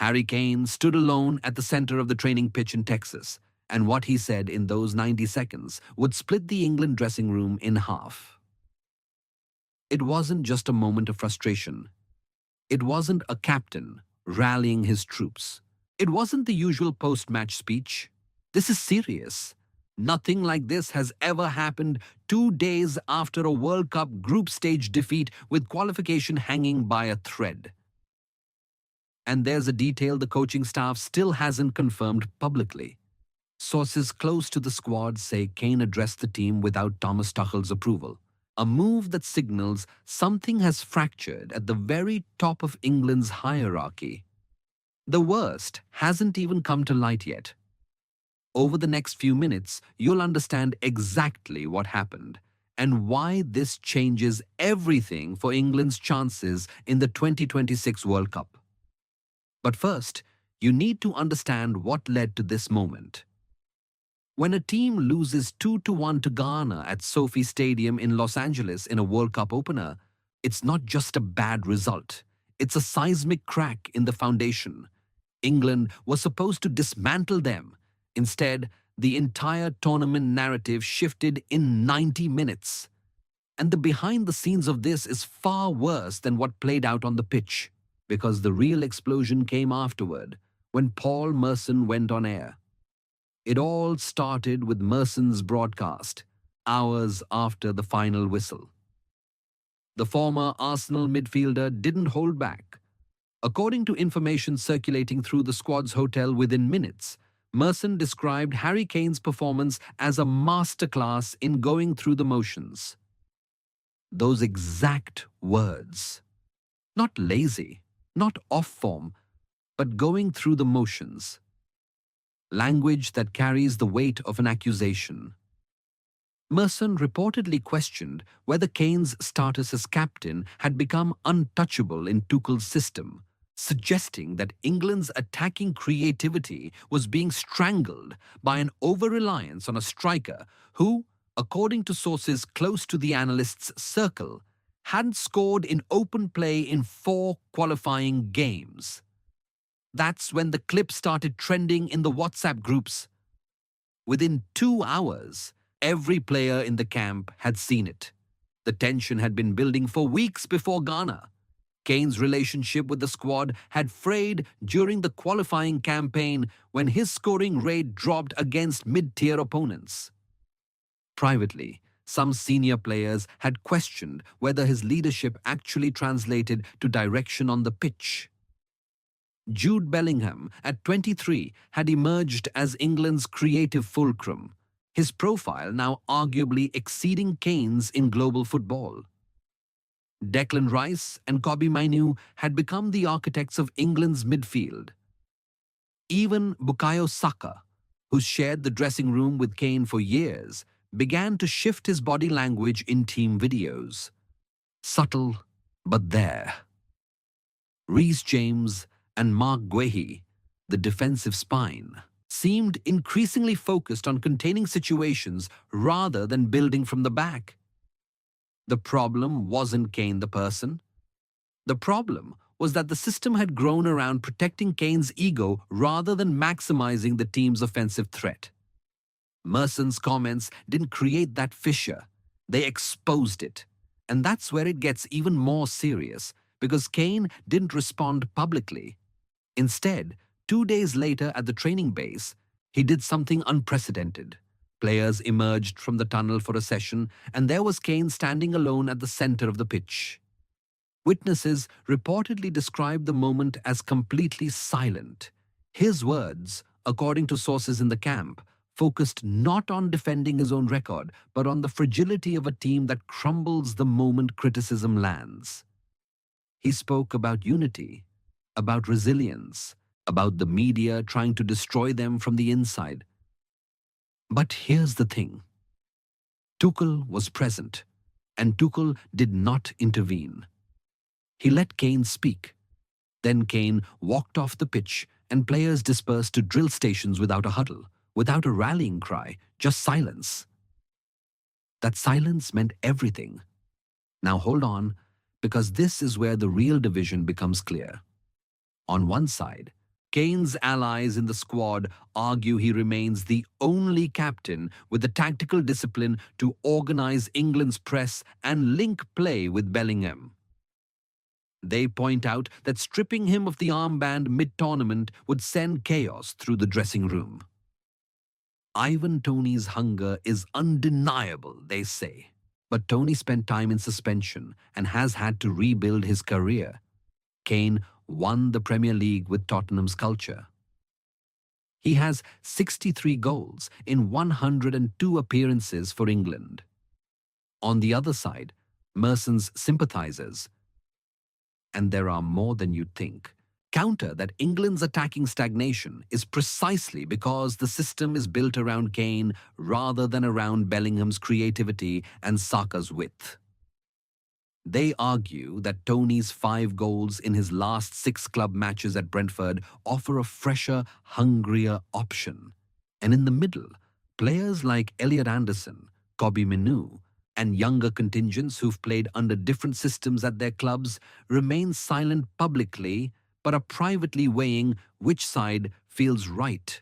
Harry Kane stood alone at the center of the training pitch in Texas, and what he said in those 90 seconds would split the England dressing room in half. It wasn't just a moment of frustration. It wasn't a captain rallying his troops. It wasn't the usual post-match speech. This is serious. Nothing like this has ever happened 2 days after a World Cup group stage defeat with qualification hanging by a thread. And there's a detail the coaching staff still hasn't confirmed publicly. Sources close to the squad say Kane addressed the team without Thomas Tuchel's approval, a move that signals something has fractured at the very top of England's hierarchy. The worst hasn't even come to light yet. Over the next few minutes, you'll understand exactly what happened and why this changes everything for England's chances in the 2026 World Cup. But first, you need to understand what led to this moment. When a team loses 2-1 to Ghana at Sophie Stadium in Los Angeles in a World Cup opener, it's not just a bad result. It's a seismic crack in the foundation. England was supposed to dismantle them. Instead, the entire tournament narrative shifted in 90 minutes. And the behind the scenes of this is far worse than what played out on the pitch, because the real explosion came afterward, when Paul Merson went on air. It all started with Merson's broadcast, hours after the final whistle. The former Arsenal midfielder didn't hold back. According to information circulating through the squad's hotel within minutes, Merson described Harry Kane's performance as a masterclass in going through the motions. Those exact words. Not lazy, not off form, but going through the motions. Language that carries the weight of an accusation. Merson reportedly questioned whether Kane's status as captain had become untouchable in Tuchel's system, suggesting that England's attacking creativity was being strangled by an over-reliance on a striker who, according to sources close to the analysts' circle, hadn't scored in open play in 4 qualifying games. That's when the clip started trending in the WhatsApp groups. Within 2 hours, every player in the camp had seen it. The tension had been building for weeks before Ghana. Kane's relationship with the squad had frayed during the qualifying campaign when his scoring rate dropped against mid-tier opponents. Privately, some senior players had questioned whether his leadership actually translated to direction on the pitch. Jude Bellingham, at 23, had emerged as England's creative fulcrum, his profile now arguably exceeding Kane's in global football. Declan Rice and Kobbie Mainoo had become the architects of England's midfield. Even Bukayo Saka, who shared the dressing room with Kane for years, began to shift his body language in team videos. Subtle, but there. Reece James and Mark Guehi, the defensive spine, seemed increasingly focused on containing situations rather than building from the back. The problem wasn't Kane the person. The problem was that the system had grown around protecting Kane's ego rather than maximizing the team's offensive threat. Merson's comments didn't create that fissure. They exposed it. And that's where it gets even more serious, because Kane didn't respond publicly. Instead, 2 days later at the training base, he did something unprecedented. Players emerged from the tunnel for a session, and there was Kane standing alone at the center of the pitch. Witnesses reportedly described the moment as completely silent. His words, according to sources in the camp, focused not on defending his own record, but on the fragility of a team that crumbles the moment criticism lands. He spoke about unity, about resilience, about the media trying to destroy them from the inside. But here's the thing. Tuchel was present, and Tuchel did not intervene. He let Kane speak. Then Kane walked off the pitch, and players dispersed to drill stations without a huddle, without a rallying cry, just silence. That silence meant everything. Now hold on, because this is where the real division becomes clear. On one side, Kane's allies in the squad argue he remains the only captain with the tactical discipline to organize England's press and link play with Bellingham. They point out that stripping him of the armband mid-tournament would send chaos through the dressing room. Ivan Toney's hunger is undeniable, they say. But Toney spent time in suspension and has had to rebuild his career. Kane won the Premier League with Tottenham's culture. He has 63 goals in 102 appearances for England. On the other side, Merson's sympathisers, and there are more than you'd think, counter that England's attacking stagnation is precisely because the system is built around Kane rather than around Bellingham's creativity and Saka's width. They argue that Toney's 5 goals in his last 6 club matches at Brentford offer a fresher, hungrier option. And in the middle, players like Elliot Anderson, Kobbie Mainoo, and younger contingents who've played under different systems at their clubs remain silent publicly but are privately weighing which side feels right.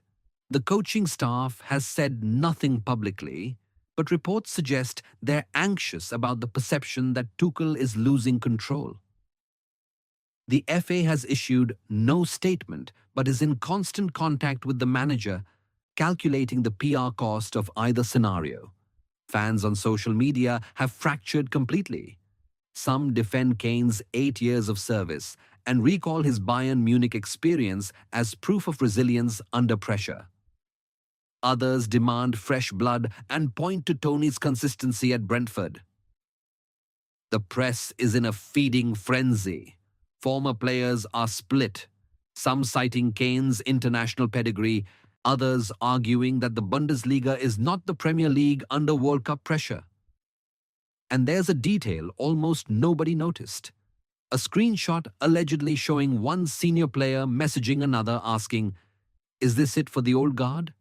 The coaching staff has said nothing publicly, but reports suggest they're anxious about the perception that Tuchel is losing control. The FA has issued no statement but is in constant contact with the manager, calculating the PR cost of either scenario. Fans on social media have fractured completely. Some defend Kane's 8 years of service and recall his Bayern Munich experience as proof of resilience under pressure. Others demand fresh blood and point to Toney's consistency at Brentford. The press is in a feeding frenzy. Former players are split, some citing Kane's international pedigree, others arguing that the Bundesliga is not the Premier League under World Cup pressure. And there's a detail almost nobody noticed. A screenshot allegedly showing one senior player messaging another asking, "Is this it for the old guard?"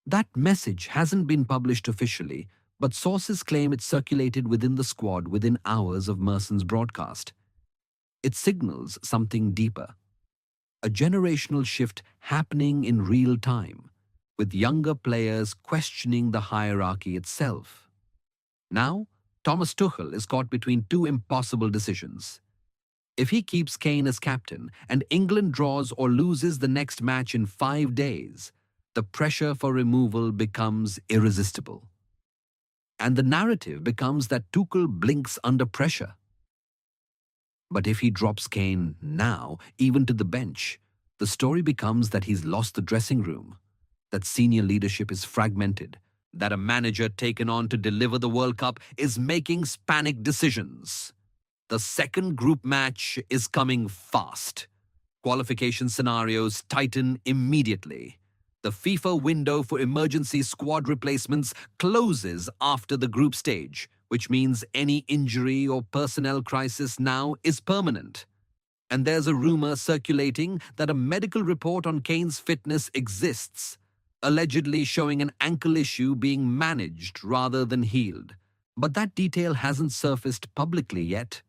That message hasn't been published officially, but sources claim it circulated within the squad within hours of Merson's broadcast. It signals something deeper. A generational shift happening in real time, with younger players questioning the hierarchy itself. Now, Thomas Tuchel is caught between 2 impossible decisions. If he keeps Kane as captain and England draws or loses the next match in 5 days, the pressure for removal becomes irresistible. And the narrative becomes that Tuchel blinks under pressure. But if he drops Kane now, even to the bench, the story becomes that he's lost the dressing room, that senior leadership is fragmented, that a manager taken on to deliver the World Cup is making panic decisions. The second group match is coming fast. Qualification scenarios tighten immediately. The FIFA window for emergency squad replacements closes after the group stage, which means any injury or personnel crisis now is permanent. And there's a rumor circulating that a medical report on Kane's fitness exists, allegedly showing an ankle issue being managed rather than healed. But that detail hasn't surfaced publicly yet.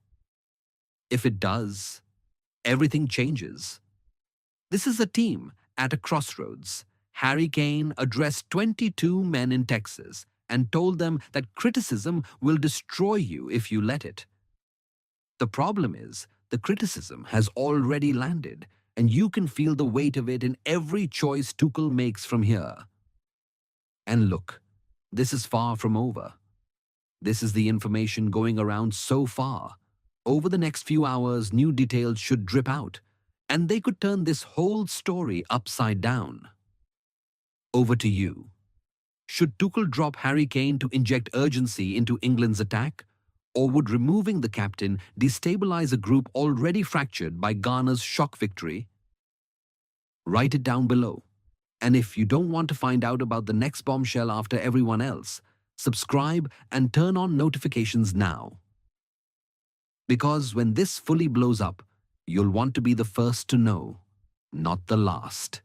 If it does, everything changes. This is a team at a crossroads. Harry Kane addressed 22 men in Texas and told them that criticism will destroy you if you let it. The problem is, the criticism has already landed, and you can feel the weight of it in every choice Tuchel makes from here. And look, this is far from over. This is the information going around so far. Over the next few hours, new details should drip out, and they could turn this whole story upside down. Over to you. Should Tuchel drop Harry Kane to inject urgency into England's attack? Or would removing the captain destabilize a group already fractured by Ghana's shock victory? Write it down below. And if you don't want to find out about the next bombshell after everyone else, subscribe and turn on notifications now. Because when this fully blows up, you'll want to be the first to know, not the last.